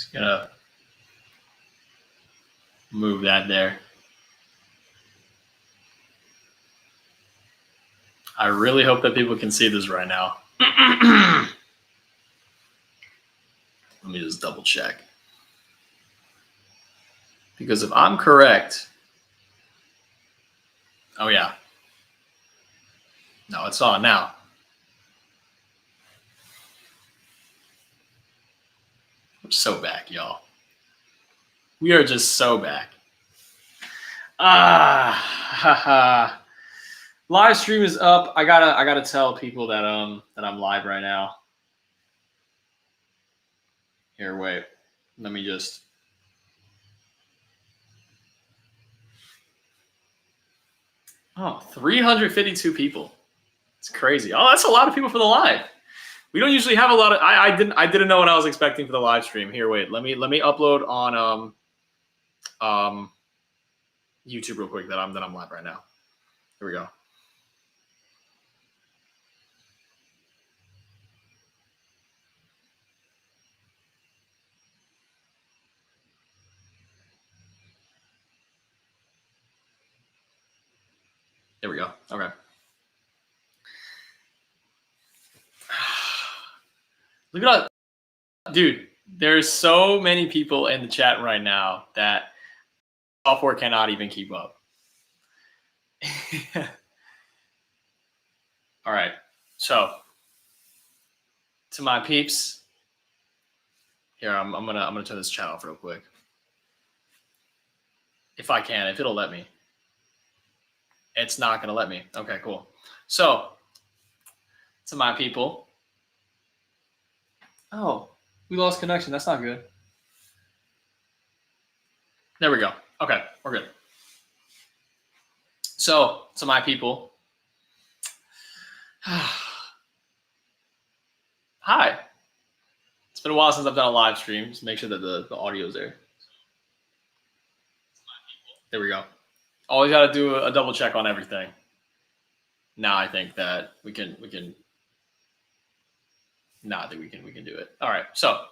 Just gonna move that there. I really hope that people can see this right now. Let me just double check. Because if I'm correct, oh yeah. No, it's on now. We're so back, y'all. We are just so back. Live stream is up. I gotta tell people that I'm live right now. Here, wait. Let me just. Oh, 352 people. It's crazy. Oh, that's a lot of people for the live. We don't usually have a lot of. I didn't know what I was expecting for the live stream. Here, wait. Let me upload on YouTube real quick that I'm live right now. Here we go. There we go. Okay. Look at that. Dude, there's so many people in the chat right now that software cannot even keep up. All right. So to my peeps, here I'm gonna turn this chat off real quick. If I can, if it'll let me. It's not gonna let me. Okay, cool. So to my people. Oh, we lost connection. That's not good. There we go. Okay, we're good. So to my people. Hi. It's been a while since I've done a live stream. Just make sure that the audio is there. There we go. Always got to do a double check on everything. Now I think that we can. No, I think we can do it. All right. So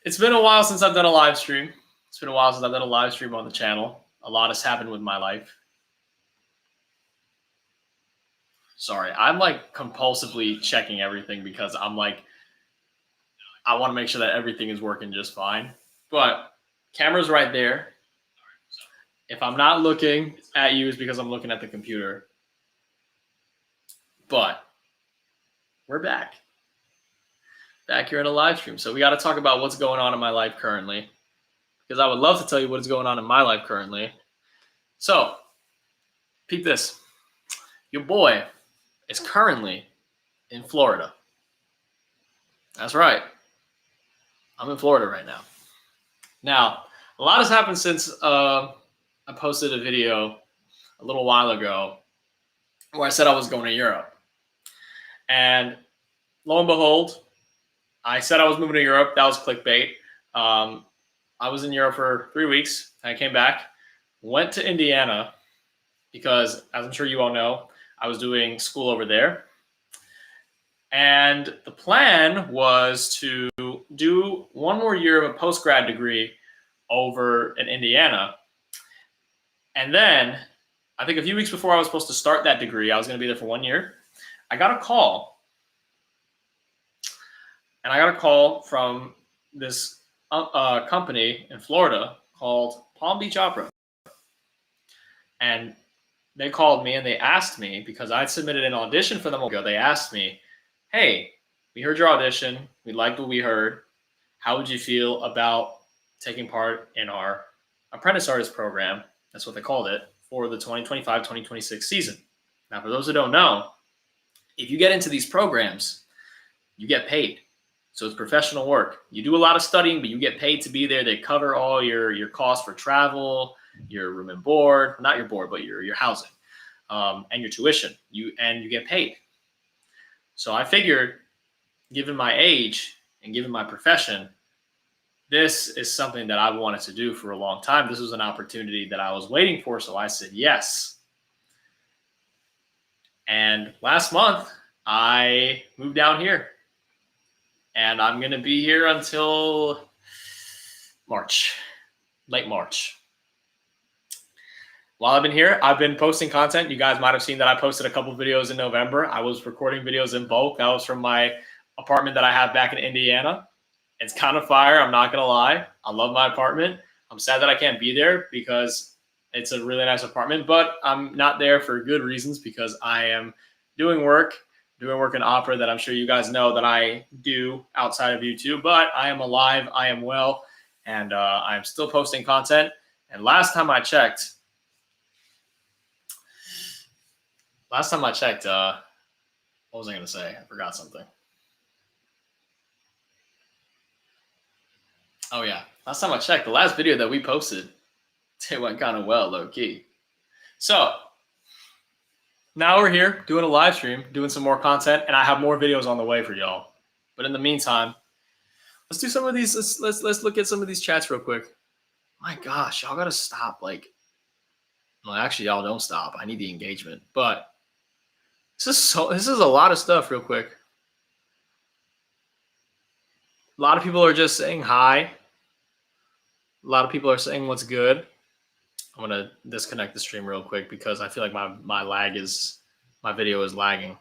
it's been a while since I've done a live stream. It's been a while since I've done a live stream on the channel. A lot has happened with my life. Sorry, I'm like compulsively checking everything because I'm like, I want to make sure that everything is working just fine. But camera's right there. If I'm not looking at you, it's because I'm looking at the computer. But we're back. Back here in a live stream. So we got to talk about what's going on in my life currently. Because I would love to tell you what is going on in my life currently. So, peep this. Your boy is currently in Florida. That's right. I'm in Florida right now. Now, a lot has happened since I posted a video a little while ago where I said I was going to Europe. And lo and behold, I said I was moving to Europe. That was clickbait. I was in Europe for 3 weeks. I came back, went to Indiana because, as I'm sure you all know, I was doing school over there. And the plan was to do one more year of a post-grad degree over in Indiana. And then, I think a few weeks before I was supposed to start that degree, I was going to be there for 1 year. I got a call. And I got a call from this company in Florida called Palm Beach Opera. And they called me and they asked me, because I'd submitted an audition for them ago, they asked me, hey, we heard your audition. We liked what we heard. How would you feel about taking part in our apprentice artist program? That's what they called it, for the 2025-2026 season. Now, for those who don't know, if you get into these programs, you get paid. So it's professional work. You do a lot of studying, but you get paid to be there. They cover all your costs for travel, your room and board, not your board, but your housing, and your tuition. You get paid. So I figured, given my age and given my profession, this is something that I've wanted to do for a long time. This was an opportunity that I was waiting for, so I said yes. And last month, I moved down here. And I'm going to be here until late March. While I've been here, I've been posting content. You guys might have seen that I posted a couple videos in November. I was recording videos in bulk. That was from my apartment that I have back in Indiana. It's kind of fire. I'm not going to lie. I love my apartment. I'm sad that I can't be there because it's a really nice apartment, but I'm not there for good reasons because I am doing work in opera that I'm sure you guys know that I do outside of YouTube, but I am alive. I am well, and I'm still posting content. And last time I checked, what was I going to say? I forgot something. Oh, yeah. Last time I checked, the last video that we posted, it went kind of well, low key. So now we're here doing a live stream, doing some more content, and I have more videos on the way for y'all. But in the meantime, let's do some of these. Let's look at some of these chats real quick. My gosh, y'all gotta stop. Well, actually, y'all don't stop. I need the engagement. But this is a lot of stuff real quick. A lot of people are just saying hi. A lot of people are saying what's good. I'm gonna disconnect the stream real quick because I feel like my video is lagging.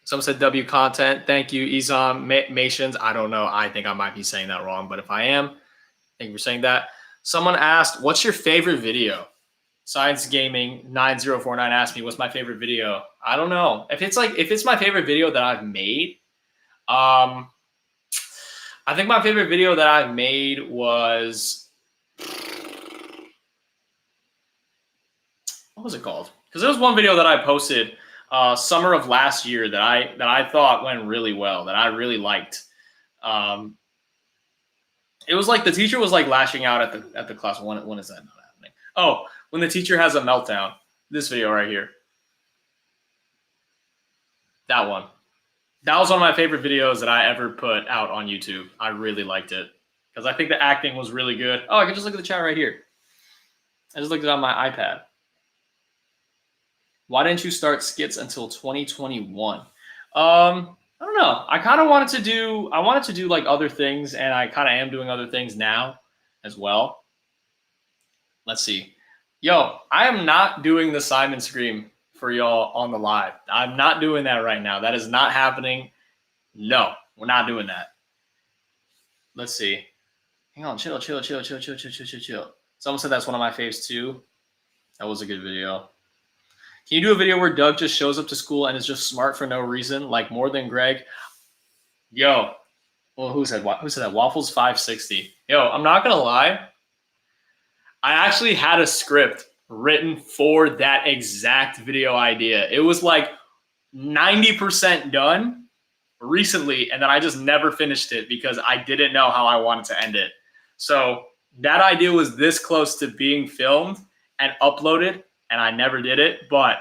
Someone said W content. Thank you, Izam Mations. I don't know. I think I might be saying that wrong, but if I am, thank you for saying that. Someone asked, "What's your favorite video?" Science Gaming 9049 asked me, "What's my favorite video?" I don't know. If it's my favorite video that I've made, I think my favorite video that I've made was, what was it called? Because there was one video that I posted summer of last year that I thought went really well, that I really liked. It was like the teacher was like lashing out at the class. When is that not happening? Oh, when the teacher has a meltdown. This video right here. That one. That was one of my favorite videos that I ever put out on YouTube. I really liked it because I think the acting was really good. Oh, I can just look at the chat right here. I just looked at it on my iPad. Why didn't you start skits until 2021? I don't know. I wanted to do like other things, and I kind of am doing other things now as well. Let's see. Yo, I am not doing the Simon Scream for y'all on the live. I'm not doing that right now. That is not happening. No, we're not doing that. Let's see. Hang on, chill. Someone said that's one of my faves too. That was a good video. Can you do a video where Doug just shows up to school and is just smart for no reason, like more than Greg? Yo, well, who said that? Waffles 560. Yo, I'm not gonna lie. I actually had a script written for that exact video idea. It was like 90% done recently, and then I just never finished it because I didn't know how I wanted to end it. So that idea was this close to being filmed and uploaded, and I never did it. But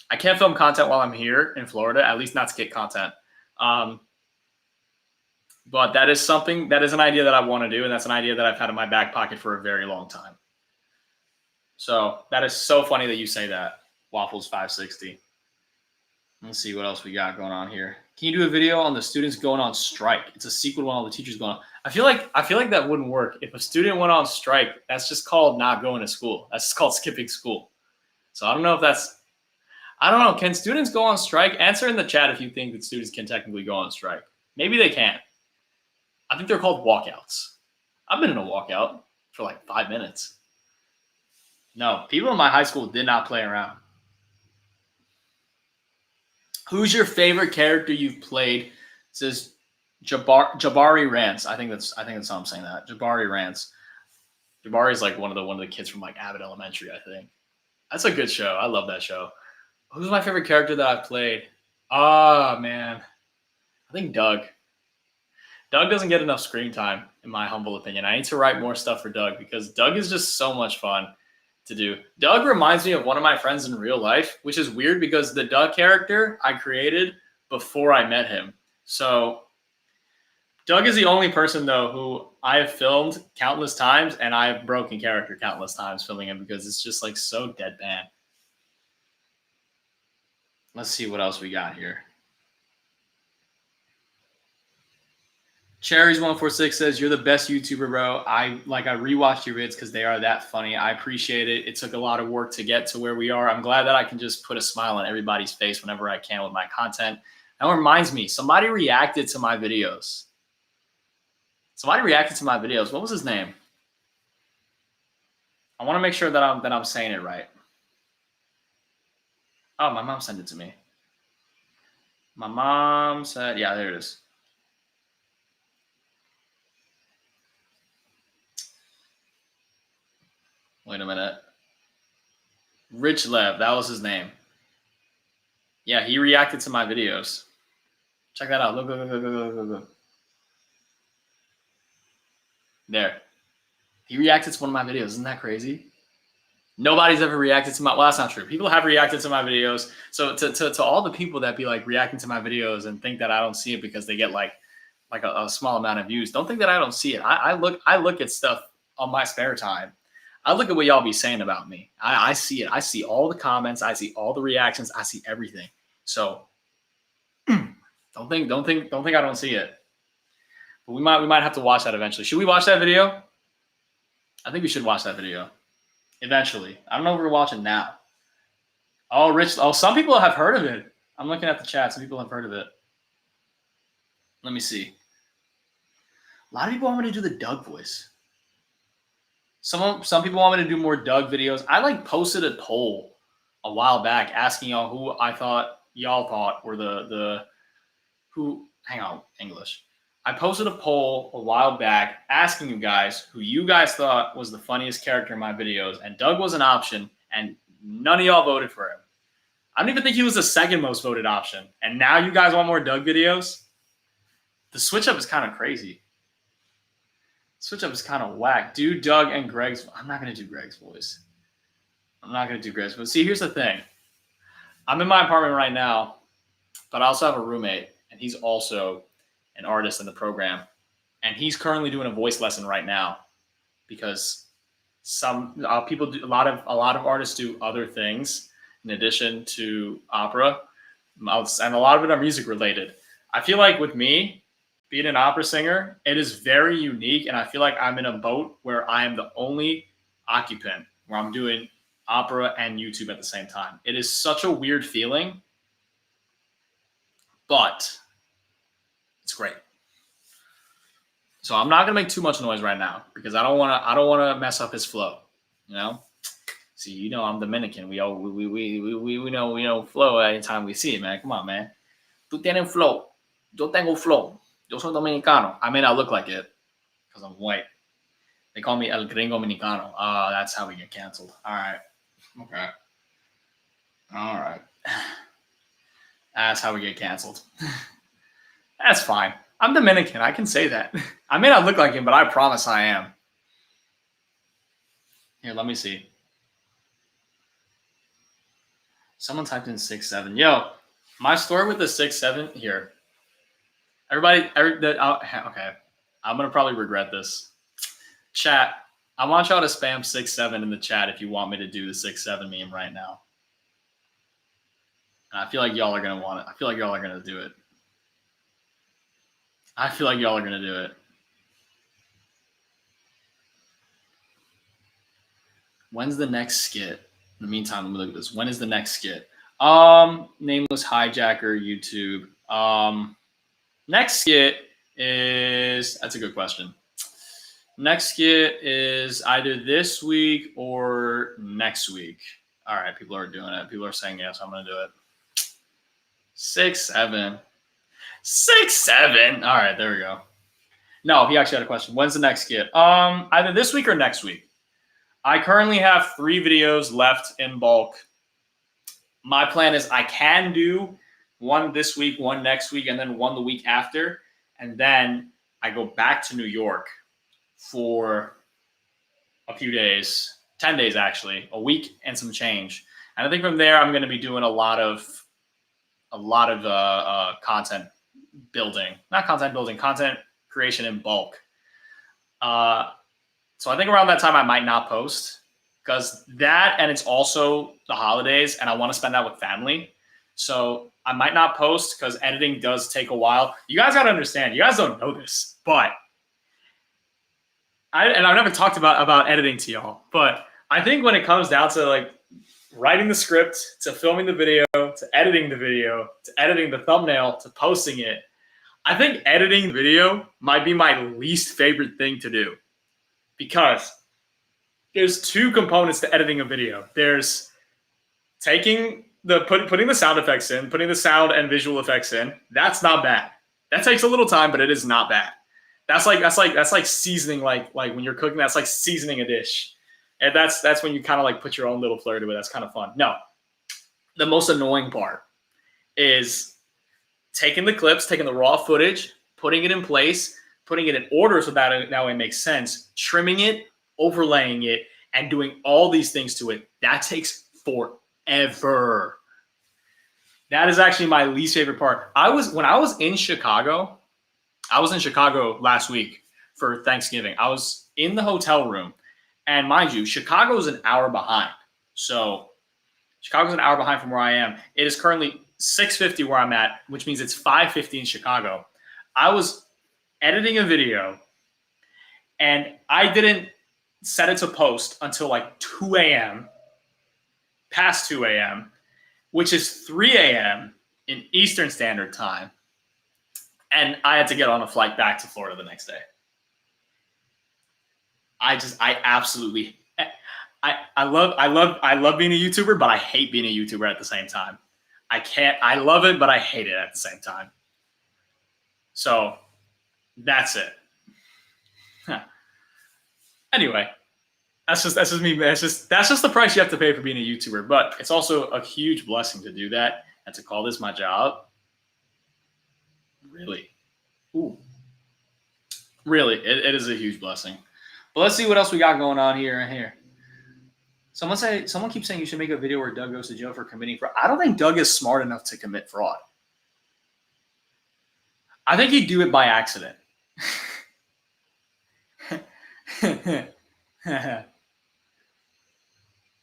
I can't film content while I'm here in Florida, at least not skit content. But that is an idea that I want to do, and that's an idea that I've had in my back pocket for a very long time. So that is so funny that you say that, Waffles 560. Let's see what else we got going on here. Can you do a video on the students going on strike? It's a sequel to all the teachers going on. I feel like that wouldn't work. If a student went on strike, that's just called not going to school. That's just called skipping school. So I don't know. Can students go on strike? Answer in the chat if you think that students can technically go on strike. Maybe they can. I think they're called walkouts. I've been in a walkout for like 5 minutes. No, people in my high school did not play around. Who's your favorite character you've played? It says Jabari Rants. I think that's how I'm saying that. Jabari Rants. Jabari is like one of the kids from like Abbott Elementary, I think. That's a good show. I love that show. Who's my favorite character that I've played? Ah, man. I think Doug. Doug doesn't get enough screen time, in my humble opinion. I need to write more stuff for Doug because Doug is just so much fun to do. Doug reminds me of one of my friends in real life, which is weird because the Doug character I created before I met him. So Doug is the only person, though, who I have filmed countless times, and I have broken character countless times filming him because it's just like so deadpan. Let's see what else we got here. Cherries146 says, you're the best YouTuber, bro. I rewatched your vids because they are that funny. I appreciate it. It took a lot of work to get to where we are. I'm glad that I can just put a smile on everybody's face whenever I can with my content. That reminds me, somebody reacted to my videos. What was his name? I want to make sure that I'm saying it right. Oh, my mom sent it to me. My mom said, yeah, there it is. Wait a minute. Rich Lev, that was his name. Yeah, he reacted to my videos. Check that out. Look. There. He reacted to one of my videos. Isn't that crazy? Nobody's ever reacted to my, well, that's not true. People have reacted to my videos. So to all the people that be like reacting to my videos and think that I don't see it because they get like a small amount of views, don't think that I don't see it. I look at stuff on my spare time. I look at what y'all be saying about me. I see it. I see all the comments. I see all the reactions. I see everything. So don't think I don't see it. But we might have to watch that eventually. Should we watch that video? I think we should watch that video eventually. I don't know if we're watching now. Oh, Rich. Oh, some people have heard of it. I'm looking at the chat. Some people have heard of it. Let me see. A lot of people want me to do the Doug voice. Some people want me to do more Doug videos. I posted a poll a while back asking y'all who I thought y'all thought were hang on, English. I posted a poll a while back asking you guys who you guys thought was the funniest character in my videos, and Doug was an option, and none of y'all voted for him. I don't even think he was the second most voted option, and now you guys want more Doug videos? The switch up is kind of crazy. Switch up is kind of whack. Do Doug and Greg's. I'm not going to do Greg's voice. But see, here's the thing. I'm in my apartment right now, but I also have a roommate, and he's also an artist in the program. And he's currently doing a voice lesson right now because some people do a lot of artists do other things in addition to opera, and a lot of it are music related. I feel like with me being an opera singer, it is very unique, and I feel like I'm in a boat where I am the only occupant where I'm doing opera and YouTube at the same time. It is such a weird feeling, but it's great. So I'm not gonna make too much noise right now because I don't wanna mess up his flow. You know. See, you know I'm Dominican. We know flow anytime we see it, man. Come on, man. Tú tienes flow. Yo tengo flow. Yo soy dominicano. I may not look like it because I'm white. They call me El Gringo Dominicano. That's how we get canceled. All right. Okay. All right. That's how we get canceled. That's fine. I'm Dominican. I can say that. I may not look like him, but I promise I am. Here, let me see. Someone typed in 6'7". Yo, my story with the 6'7" here. Everybody, okay. I'm gonna probably regret this. Chat, I want y'all to spam 6'7" in the chat if you want me to do the 6'7" meme right now. And I feel like y'all are gonna want it. I feel like y'all are gonna do it. When's the next skit? In the meantime, let me look at this. When is the next skit? Nameless Hijacker, YouTube. Next skit is, that's a good question. Next skit is either this week or next week. All right, people are doing it. People are saying yes, I'm going to do it. 6'7". 6'7". All right, there we go. No, he actually had a question. When's the next skit? Either this week or next week. I currently have 3 videos left in bulk. My plan is I can do one this week, one next week, and then one the week after. And then I go back to New York for a few days, 10 days actually, a week and some change. And I think from there, I'm going to be doing a lot of content building, not content building, content creation in bulk. So I think around that time I might not post because that, and it's also the holidays and I want to spend that with family. So I might not post because editing does take a while. You guys got to understand, you guys don't know this, but I've never talked about editing to y'all, but I think when it comes down to like writing the script, to filming the video, to editing the video, to editing the thumbnail, to posting it, I think editing the video might be my least favorite thing to do, because there's two components to editing a video. There's taking putting the sound effects in, putting the sound and visual effects in. That's not bad. That takes a little time, but it is not bad. That's like seasoning, like when you're cooking. That's like seasoning a dish, and that's when you kind of like put your own little flair to it. That's kind of fun. No, the most annoying part is taking the clips, taking the raw footage, putting it in place, putting it in order so that now it makes sense, trimming it, overlaying it, and doing all these things to it. That takes forever. That is actually my least favorite part. When I was in Chicago last week for Thanksgiving. I was in the hotel room, and mind you, Chicago is an hour behind. So Chicago's an hour behind from where I am. It is currently 6:50 where I'm at, which means it's 5:50 in Chicago. I was editing a video, and I didn't set it to post until like 2 a.m., past 2 a.m., which is 3 a.m. in Eastern Standard Time. And I had to get on a flight back to Florida the next day. I love being a YouTuber, but I hate being a YouTuber at the same time. I love it, but I hate it at the same time. So that's it. Anyway, that's just me. That's just the price you have to pay for being a YouTuber. But it's also a huge blessing to do that and to call this my job. Really. Ooh. Really, it is a huge blessing. But let's see what else we got going on here and here. Someone keeps saying you should make a video where Doug goes to jail for committing fraud. I don't think Doug is smart enough to commit fraud. I think he'd do it by accident.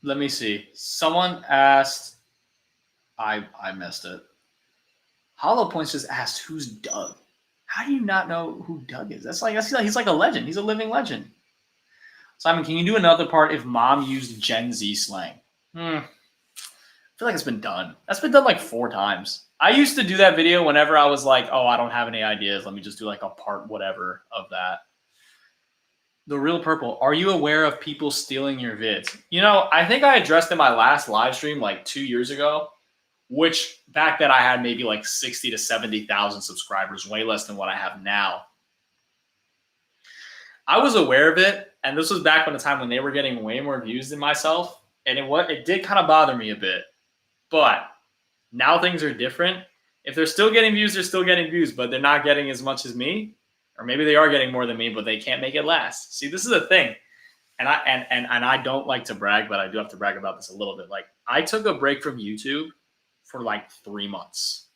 Let me see. Someone asked, I messed it. Hollow Points just asked, who's Doug? How do you not know who Doug is? He's like a legend. He's a living legend. Simon, can you do another part if mom used Gen Z slang? I feel like it's been done. That's been done like 4 times. I used to do that video whenever I was like, oh, I don't have any ideas. Let me just do like a part whatever of that. The Real Purple, are you aware of people stealing your vids? You know, I think I addressed in my last live stream like 2 years ago, which back then I had maybe like 60 to 70,000 subscribers, way less than what I have now. I was aware of it, and this was back when the time when they were getting way more views than myself, and it did kind of bother me a bit. But now things are different. If they're still getting views, they're still getting views, but they're not getting as much as me, or maybe they are getting more than me, but they can't make it last. See, this is a thing, and I don't like to brag, but I do have to brag about this a little bit. Like, I took a break from YouTube for like 3 months.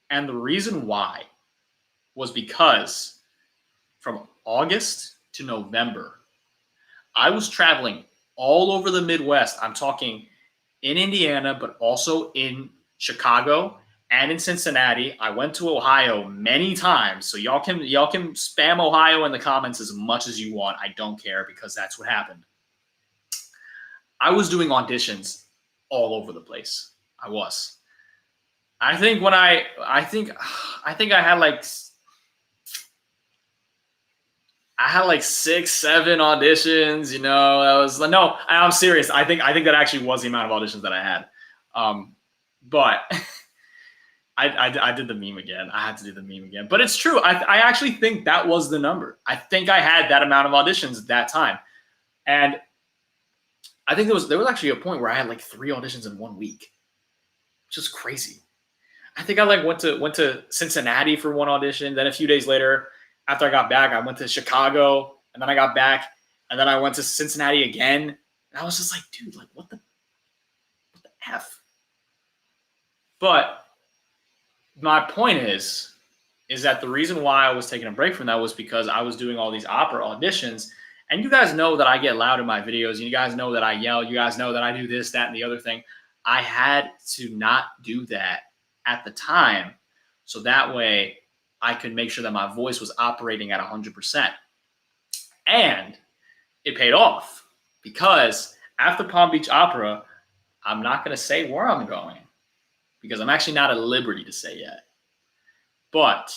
And the reason why was because from August to November, I was traveling all over the Midwest. I'm talking in Indiana, but also in Chicago and in Cincinnati. I went to Ohio many times. So y'all can spam Ohio in the comments as much as you want. I don't care, because that's what happened. I was doing auditions all over the place. I think I had like 6, 7 auditions, you know. No, I'm serious. I think that actually was the amount of auditions that I had. But I did the meme again. I had to do the meme again. But it's true. I actually think that was the number. I think I had that amount of auditions at that time. And I think there was actually a point where I had like 3 auditions in 1 week. Just crazy. I think I like went to Cincinnati for 1 audition. Then a few days later, after I got back, I went to Chicago, and then I got back, and then I went to Cincinnati again. And I was just like, dude, like what the F? But my point is that the reason why I was taking a break from that was because I was doing all these opera auditions. And you guys know that I get loud in my videos. You guys know that I yell. You guys know that I do this, that, and the other thing. I had to not do that at the time. So that way I could make sure that my voice was operating at 100%. And it paid off because after Palm Beach Opera, I'm not going to say where I'm going because I'm actually not at liberty to say yet. But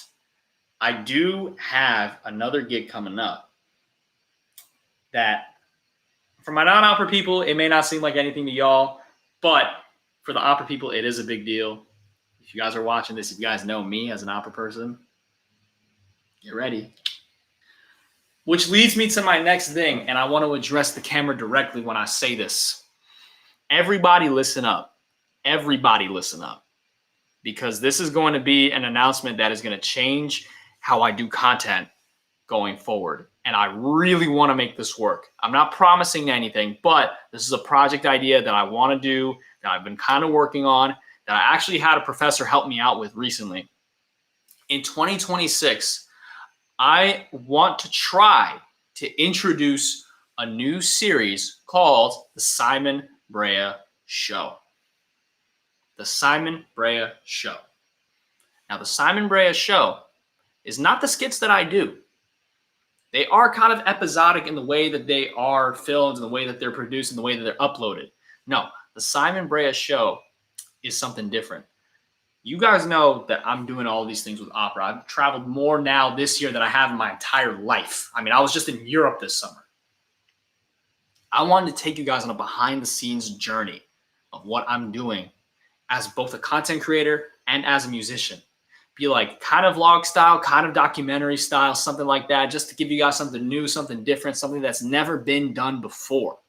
I do have another gig coming up that for my non-opera people, it may not seem like anything to y'all, but for the opera people, it is a big deal. If you guys are watching this, if you guys know me as an opera person, get ready. Which leads me to my next thing, and I want to address the camera directly when I say this. Everybody listen up. Everybody listen up. Because this is going to be an announcement that is going to change how I do content going forward. And I really want to make this work. I'm not promising anything, but this is a project idea that I want to do, that I've been kind of working on, that I actually had a professor help me out with recently. In 2026, I want to try to introduce a new series called The Simon Brea Show. The Simon Brea Show. Now, The Simon Brea Show is not the skits that I do. They are kind of episodic in the way that they are filmed, in the way that they're produced, in the way that they're uploaded. No, The Simon Brea Show is something different. You guys know that I'm doing all these things with opera. I've traveled more now this year than I have in my entire life. I mean, I was just in Europe this summer. I wanted to take you guys on a behind-the-scenes journey of what I'm doing as both a content creator and as a musician. Be like kind of vlog style, kind of documentary style, something like that, just to give you guys something new, something different, something that's never been done before.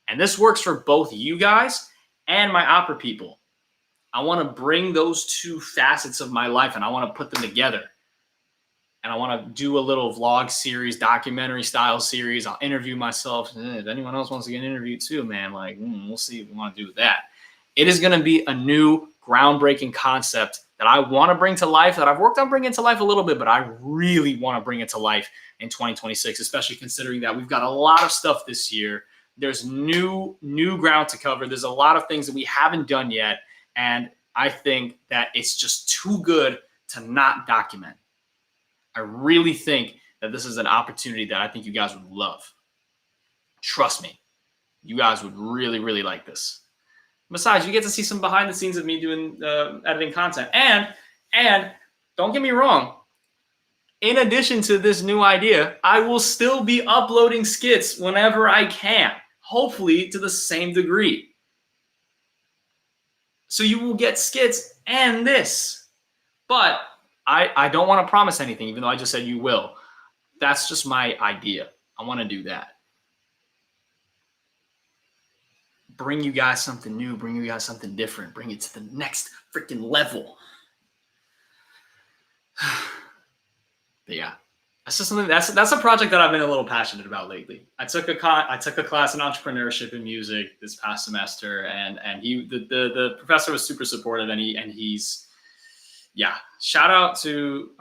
And this works for both you guys and my opera people. I want to bring those two facets of my life and I want to put them together. And I want to do a little vlog series, documentary style series. I'll interview myself. If anyone else wants to get interviewed too, man, like, we'll see what we want to do with that. It is going to be a new groundbreaking concept that I want to bring to life, that I've worked on bringing to life a little bit, but I really want to bring it to life in 2026, especially considering that we've got a lot of stuff this year. There's new ground to cover. There's a lot of things that we haven't done yet. And I think that it's just too good to not document. I really think that this is an opportunity that I think you guys would love. Trust me, you guys would really, really like this. Besides, you get to see some behind the scenes of me doing editing content. And don't get me wrong, in addition to this new idea, I will still be uploading skits whenever I can, hopefully to the same degree. So you will get skits and this. But I don't want to promise anything, even though I just said you will. That's just my idea. I want to do that. Bring you guys something new, bring you guys something different, bring it to the next freaking level. But yeah, that's just something that's a project that I've been a little passionate about lately. I took a class in entrepreneurship and music this past semester, and the professor was super supportive, and he's shout out to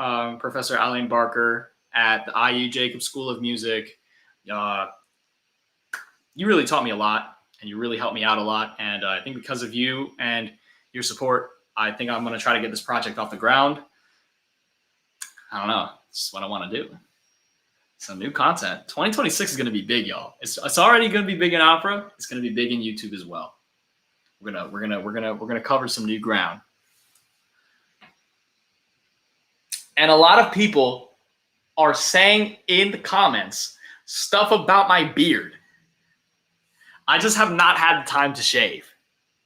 Professor Alain Barker at the IU Jacobs School of Music. You really taught me a lot. And you really helped me out a lot. And I think because of you and your support, I think I'm going to try to get this project off the ground. I don't know. It's what I want to do. Some new content. 2026 is going to be big, y'all. It's already going to be big in opera. It's going to be big in YouTube as well. We're gonna cover some new ground. And a lot of people are saying in the comments stuff about my beard. I just have not had the time to shave,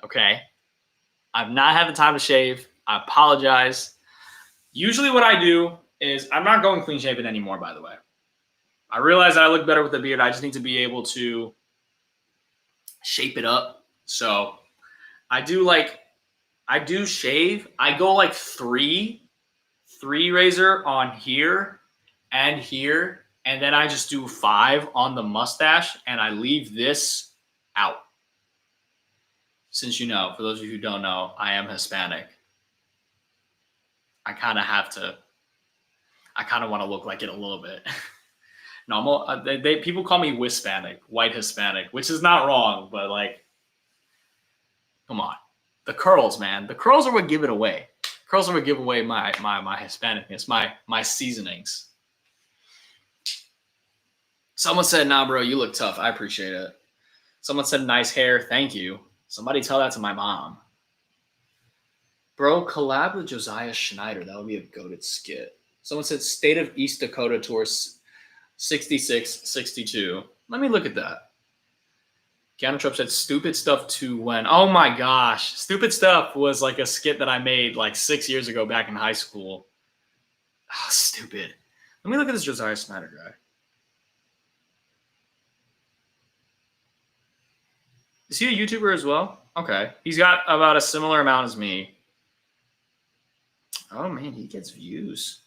okay? I've not had the time to shave. I apologize. Usually what I do is, I'm not going clean shaven anymore, by the way. I realize that I look better with a beard. I just need to be able to shape it up. So I do shave. I go like three razor on here and here. And then I just do 5 on the mustache and I leave this out. Since you know, for those of you who don't know, I am Hispanic. I kind of want to look like it a little bit. No, people call me Wispanic, white Hispanic, which is not wrong, but like, Come on. The curls, man. The curls are what give it away. Curls are what give away my Hispanicness, my seasonings. Someone said, nah, bro, you look tough. I appreciate it. Someone said, nice hair. Thank you. Somebody tell that to my mom. Bro, collab with Josiah Schneider. That would be a goated skit. Someone said, State of East Dakota Tour 66-62. Let me look at that. Keanu Trupp said, stupid stuff to when. Oh my gosh. Stupid stuff was like a skit that I made like 6 years ago back in high school. Oh, stupid. Let me look at this Josiah Schneider guy. Is he a YouTuber as well? Okay. He's got about a similar amount as me. Oh, man, he gets views.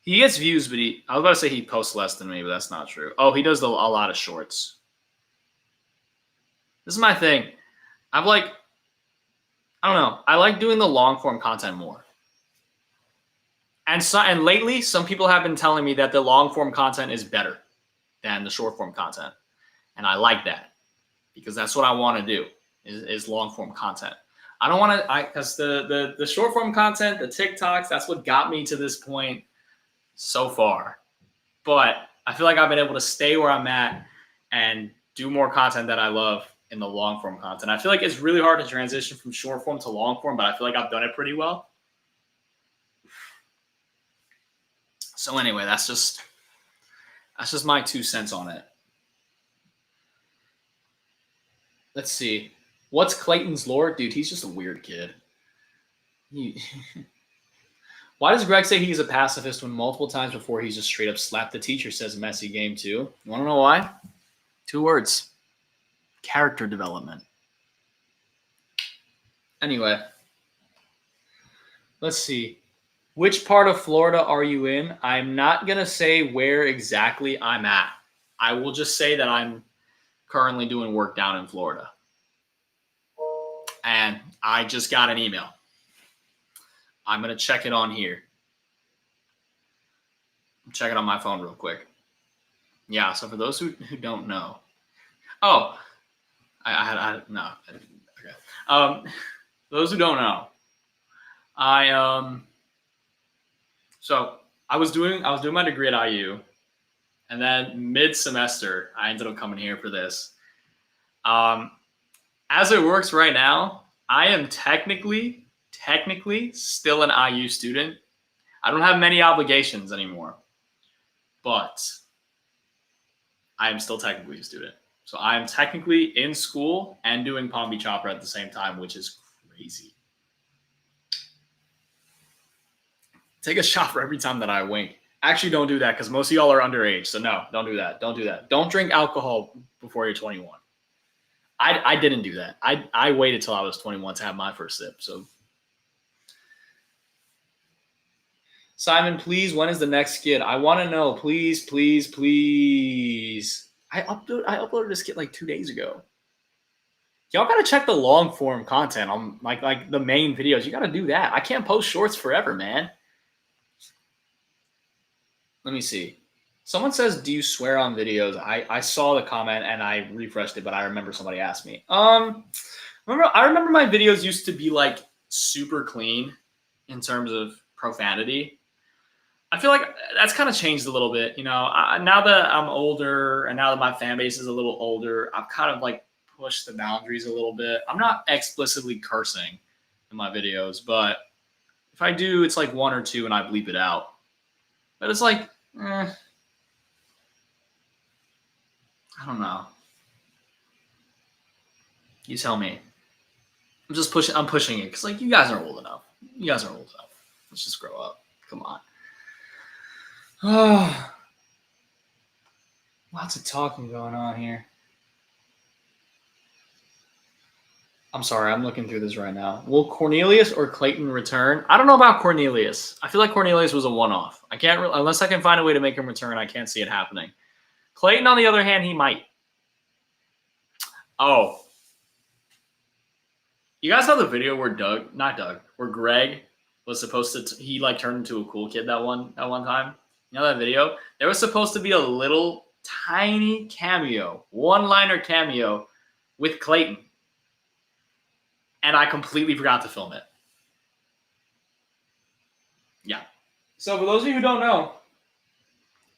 He gets views, but I was about to say he posts less than me, but that's not true. Oh, he does a lot of shorts. This is my thing. I don't know. I like doing the long form content more. And lately, some people have been telling me that the long form content is better than the short form content. And I like that because that's what I want to do is long form content. I don't want to, because the short form content, the TikToks, that's what got me to this point so far. But I feel like I've been able to stay where I'm at and do more content that I love in the long form content. I feel like it's really hard to transition from short form to long form, but I feel like I've done it pretty well. So anyway, that's just my 2 cents on it. Let's see. What's Clayton's lore? Dude, he's just a weird kid. Why does Greg say he's a pacifist when multiple times before he's just straight up slapped the teacher, says messy game too? You want to know why? 2 words. Character development. Anyway. Let's see. Which part of Florida are you in? I'm not going to say where exactly I'm at. I will just say that I'm currently doing work down in Florida. And I just got an email. I'm going to check it on here. Check it on my phone real quick. Yeah, so for those who don't know. Oh, no. Okay. Those who don't know. So I was doing my degree at IU, and then mid-semester, I ended up coming here for this. As it works right now, I am technically still an IU student. I don't have many obligations anymore, but I am still technically a student. So I am technically in school and doing Palm Beach Opera at the same time, which is crazy. Take a shot for every time that I wink. Actually, don't do that because most of y'all are underage. So no, don't do that. Don't do that. Don't drink alcohol before you're 21. I didn't do that. I waited till I was 21 to have my first sip. So Simon, please, when is the next skit? I want to know. Please. I uploaded a skit like 2 days ago. Y'all gotta check the long form content on like the main videos. You gotta do that. I can't post shorts forever, man. Let me see. Someone says, do you swear on videos? I saw the comment and I refreshed it, but I remember somebody asked me. I remember my videos used to be like super clean in terms of profanity. I feel like that's kind of changed a little bit. You know, now that I'm older and now that my fan base is a little older, I've kind of like pushed the boundaries a little bit. I'm not explicitly cursing in my videos, but if I do, it's like 1 or 2 and I bleep it out. But it's like, I don't know. You tell me. I'm pushing it because like you guys are old enough. Let's just grow up. Come on. Oh, lots of talking going on here. I'm sorry, I'm looking through this right now. Will Cornelius or Clayton return? I don't know about Cornelius. I feel like Cornelius was a one-off. I can't unless I can find a way to make him return. I can't see it happening. Clayton, on the other hand, he might. Oh, you guys saw the video where where Greg was supposed to he like turned into a cool kid that one time. You know that video? There was supposed to be a little tiny cameo, one-liner cameo with Clayton. and I completely forgot to film it. Yeah. So for those of you who don't know,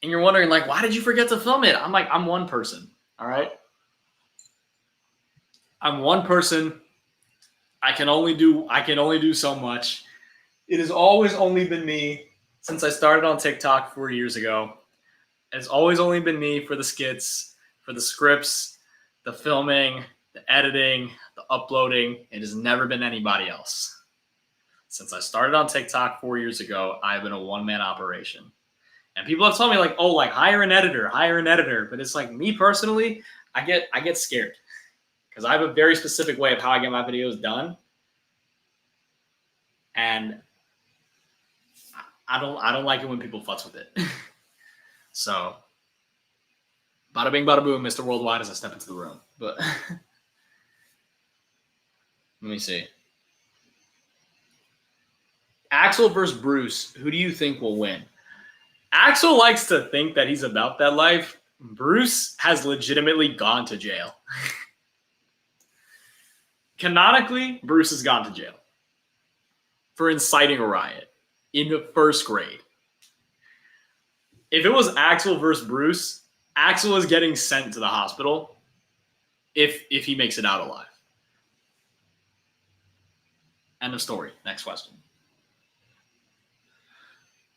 and you're wondering, like, why did you forget to film it? I'm like, I'm one person. All right. I'm one person. I can only do so much. It has always only been me since I started on TikTok 4 years ago. It's always only been me for the skits, for the scripts, the filming, the editing, the uploading. It has never been anybody else. Since I started on TikTok 4 years ago, I've been a one-man operation. And people have told me, like, oh, like, hire an editor. But it's like, me personally, I get scared because I have a very specific way of how I get my videos done. And I don't like it when people futz with it. So bada bing, bada boom, Mr. Worldwide as I step into the room. But let me see. Axel versus Bruce. Who do you think will win? Axel likes to think that he's about that life. Bruce has legitimately gone to jail. Canonically, Bruce has gone to jail for inciting a riot in the 1st grade. If it was Axel versus Bruce, Axel is getting sent to the hospital if he makes it out alive. End of story. Next question.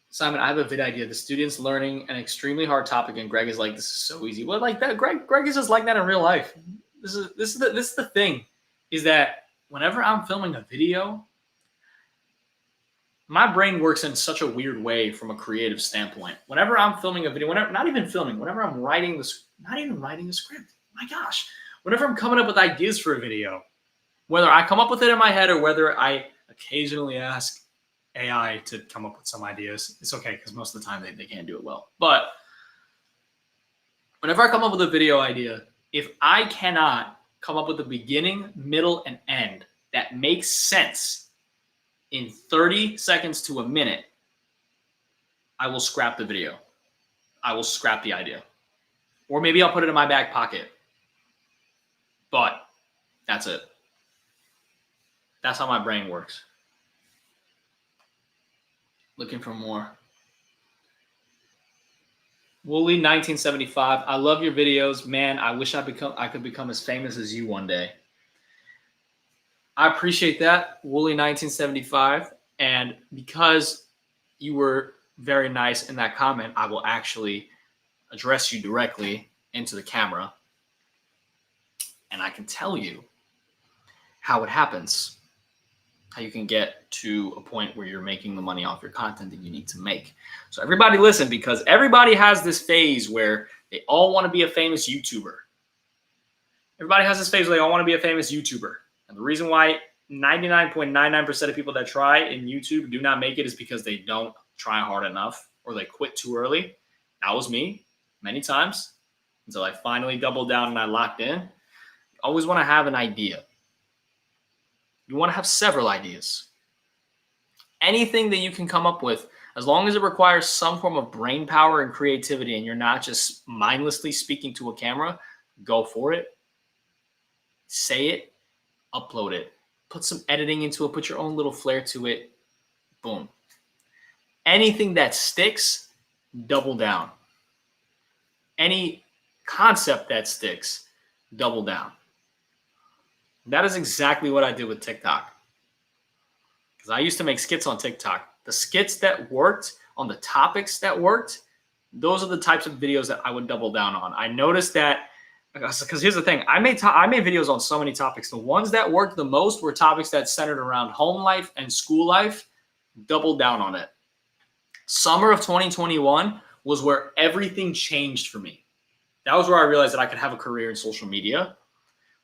Simon, I have a vid idea. The student's learning an extremely hard topic, and Greg is like, "This is so easy." Well, like that, Greg is just like that in real life. This is the thing, is that whenever I'm filming a video, my brain works in such a weird way from a creative standpoint. Whenever I'm filming a video, not even filming, whenever I'm writing not even writing the script. My gosh, whenever I'm coming up with ideas for a video, whether I come up with it in my head or whether I occasionally ask AI to come up with some ideas, it's okay because most of the time they can't do it well. But whenever I come up with a video idea, if I cannot come up with the beginning, middle, and end that makes sense in 30 seconds to a minute, I will scrap the video. I will scrap the idea. Or maybe I'll put it in my back pocket. But that's it. That's how my brain works. Looking for more. Wooly 1975. I love your videos, man. I wish I could become as famous as you one day. I appreciate that, Wooly 1975. And because you were very nice in that comment, I will actually address you directly into the camera, and I can tell you how it happens. How you can get to a point where you're making the money off your content that you need to make. So everybody listen, because everybody has this phase where they all want to be a famous YouTuber. Everybody has this phase where they all want to be a famous YouTuber. And the reason why 99.99% of people that try in YouTube do not make it is because they don't try hard enough or they quit too early. That was me many times until I finally doubled down and I locked in. You always want to have an idea. You want to have several ideas. Anything that you can come up with, as long as it requires some form of brain power and creativity and you're not just mindlessly speaking to a camera, go for it. Say it, upload it, put some editing into it, put your own little flair to it. Boom. Anything that sticks, double down. Any concept that sticks, double down. That is exactly what I did with TikTok. Because I used to make skits on TikTok. The skits that worked on the topics that worked, those are the types of videos that I would double down on. I noticed that, because here's the thing, I made videos on so many topics. The ones that worked the most were topics that centered around home life and school life. Double down on it. Summer of 2021 was where everything changed for me. That was where I realized that I could have a career in social media.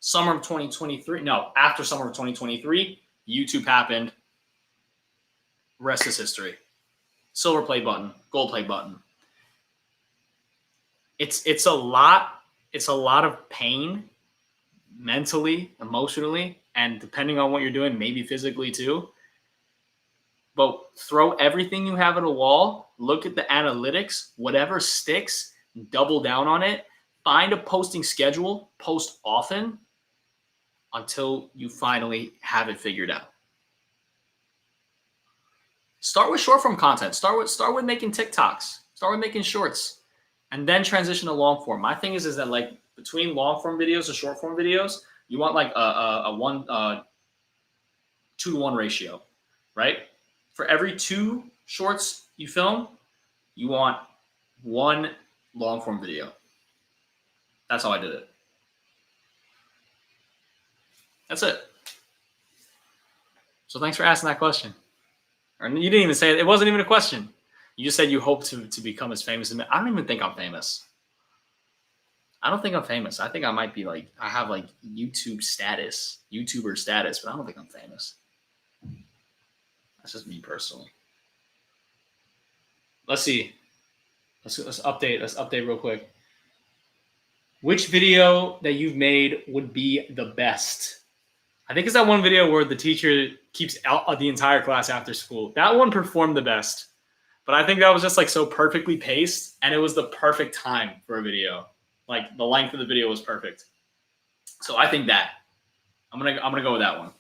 Summer of 2023, after summer of 2023, YouTube happened. Rest is history. Silver play button, gold play button. It's a lot of pain, mentally, emotionally, and depending on what you're doing, maybe physically too. But throw everything you have at a wall, look at the analytics, whatever sticks, double down on it, find a posting schedule, post often, until you finally have it figured out. Start with short form content. Start with making TikToks. Start with making shorts, and then transition to long form. My thing is that like between long form videos and short form videos, you want like a 2-to-1 ratio, right? For every 2 shorts you film, you want 1 long form video. That's how I did it. That's it. So thanks for asking that question. Or you didn't even say it. It wasn't even a question. You just said you hope to become as famous as me. I don't even think I'm famous. I don't think I'm famous. I think I might be like, I have like YouTuber status, but I don't think I'm famous. That's just me personally. Let's see. Let's update. Let's update real quick. Which video that you've made would be the best? I think it's that one video where the teacher keeps out the entire class after school. That one performed the best. But I think that was just like so perfectly paced, and it was the perfect time for a video. Like the length of the video was perfect. So I think that I'm gonna go with that one.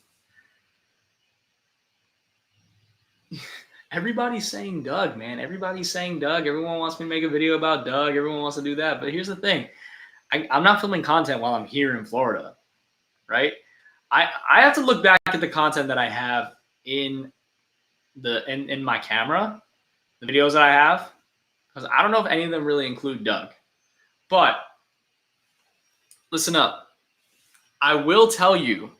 Everybody's saying Doug, man. Everybody's saying Doug. Everyone wants me to make a video about Doug. Everyone wants to do that. But here's the thing. I'm not filming content while I'm here in Florida, right? I have to look back at the content that I have in my camera, the videos that I have, because I don't know if any of them really include Doug. But listen up. I will tell you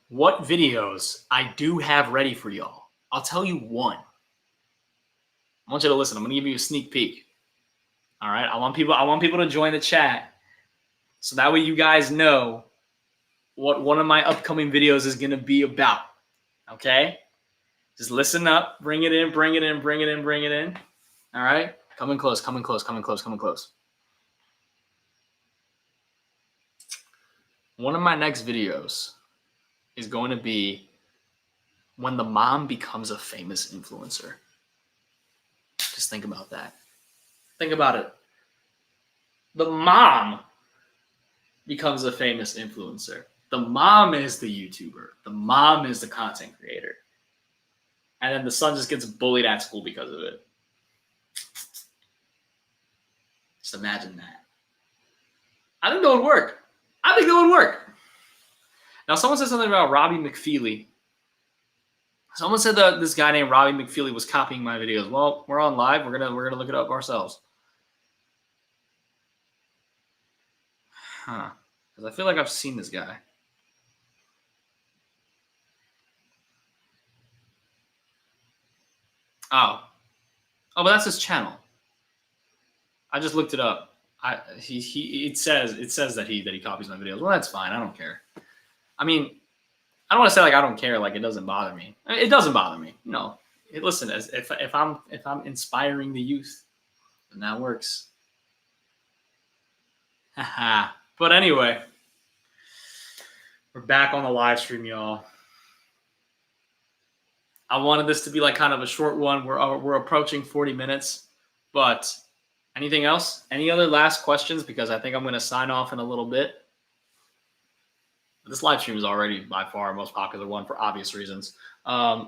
what videos I do have ready for y'all. I'll tell you one. I want you to listen. I'm gonna give you a sneak peek. All right. I want people to join the chat, so that way you guys know what one of my upcoming videos is gonna be about. Okay? Just listen up, bring it in. All right? Coming close. One of my next videos is going to be when the mom becomes a famous influencer. Just think about that. Think about it. The mom becomes a famous influencer. The mom is the YouTuber. The mom is the content creator. And then the son just gets bullied at school because of it. Just imagine that. I think that would work. Now, someone said something about Robbie McFeely. Someone said that this guy named Robbie McFeely was copying my videos. Well, we're on live. We're gonna look it up ourselves. Huh. Because I feel like I've seen this guy. Oh, but that's his channel. I just looked it up. It says that he copies my videos. Well, that's fine. I don't care. I mean, I don't want to say like I don't care. Like it doesn't bother me. It doesn't bother me. No. Listen, if I'm inspiring the youth, then that works. Haha. But anyway, we're back on the live stream, y'all. I wanted this to be like kind of a short one. We're approaching 40 minutes, but anything else? Any other last questions? Because I think I'm going to sign off in a little bit. This live stream is already by far our most popular one for obvious reasons. You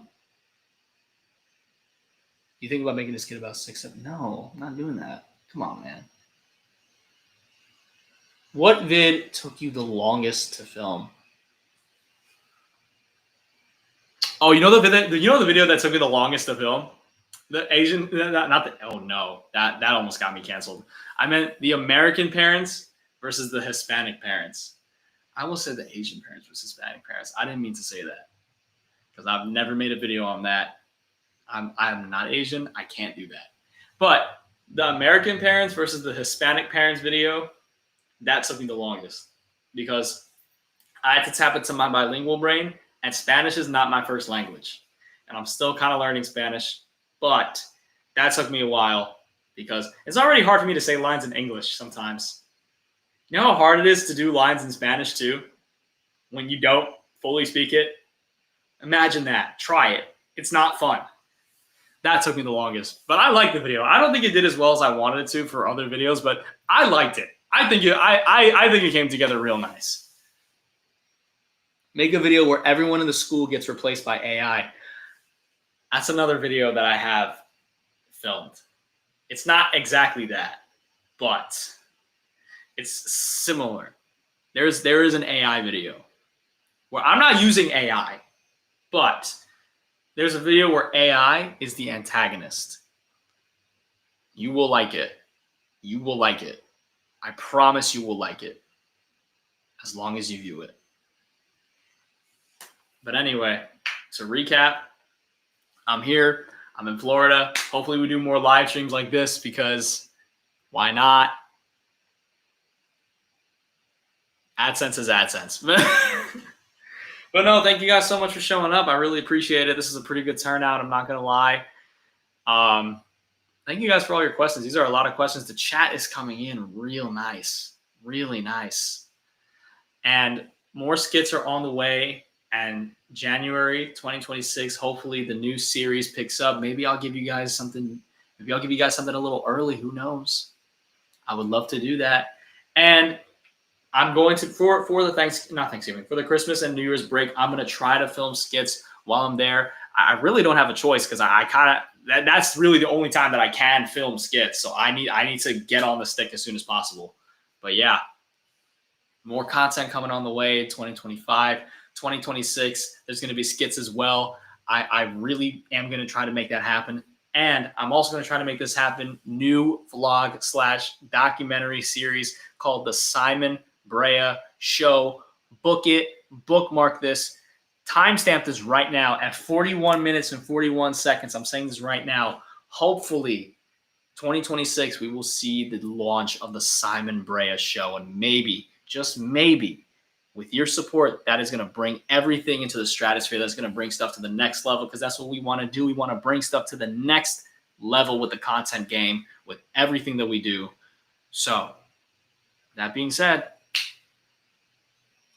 think about making this kid about 6, 7? No, I'm not doing that. Come on, man. What vid took you the longest to film? Oh, you know the video that took me the longest to film? The Asian, not the. Oh no, that almost got me canceled. I meant the American parents versus the Hispanic parents. I almost said the Asian parents versus Hispanic parents. I didn't mean to say that because I've never made a video on that. I'm not Asian. I can't do that. But the American parents versus the Hispanic parents video, that took me the longest because I had to tap into my bilingual brain, and Spanish is not my first language. And I'm still kind of learning Spanish, but that took me a while because it's already hard for me to say lines in English sometimes. You know how hard it is to do lines in Spanish too when you don't fully speak it? Imagine that. Try it. It's not fun. That took me the longest, but I liked the video. I don't think it did as well as I wanted it to for other videos, but I liked it. I think it came together real nice. Make a video where everyone in the school gets replaced by AI. That's another video that I have filmed. It's not exactly that, but it's similar. There is an AI video where I'm not using AI, but there's a video where AI is the antagonist. You will like it. You will like it. I promise you will like it. As long as you view it. But anyway, to recap, I'm here. I'm in Florida. Hopefully we do more live streams like this because why not? AdSense is AdSense. But no, thank you guys so much for showing up. I really appreciate it. This is a pretty good turnout. I'm not going to lie. Thank you guys for all your questions. These are a lot of questions. The chat is coming in real nice. Really nice. And more skits are on the way. And January 2026, hopefully the new series picks up. Maybe I'll give you guys something. Maybe I'll give you guys something a little early. Who knows? I would love to do that. And I'm going to for the Christmas and New Year's break, I'm going to try to film skits while I'm there. I really don't have a choice because I kind of that's really the only time that I can film skits. So I need to get on the stick as soon as possible. But yeah, more content coming on the way. 2025, 2026. There's going to be skits as well. I really am going to try to make that happen. And I'm also going to try to make this happen. New vlog / documentary series called The Simon Brea Show. Book it. Bookmark this. Timestamp this right now at 41 minutes and 41 seconds. I'm saying this right now. Hopefully, 2026, we will see the launch of The Simon Brea Show. And maybe, just maybe, with your support, that is going to bring everything into the stratosphere. That's going to bring stuff to the next level because that's what we want to do. We want to bring stuff to the next level with the content game, with everything that we do. So, that being said,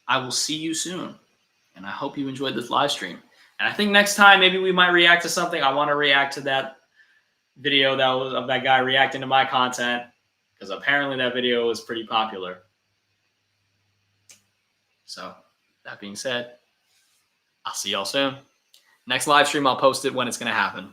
I will see you soon. And I hope you enjoyed this live stream. And I think next time, maybe we might react to something. I want to react to that video that was of that guy reacting to my content because apparently that video was pretty popular. So that being said, I'll see y'all soon. Next live stream, I'll post it when it's going to happen.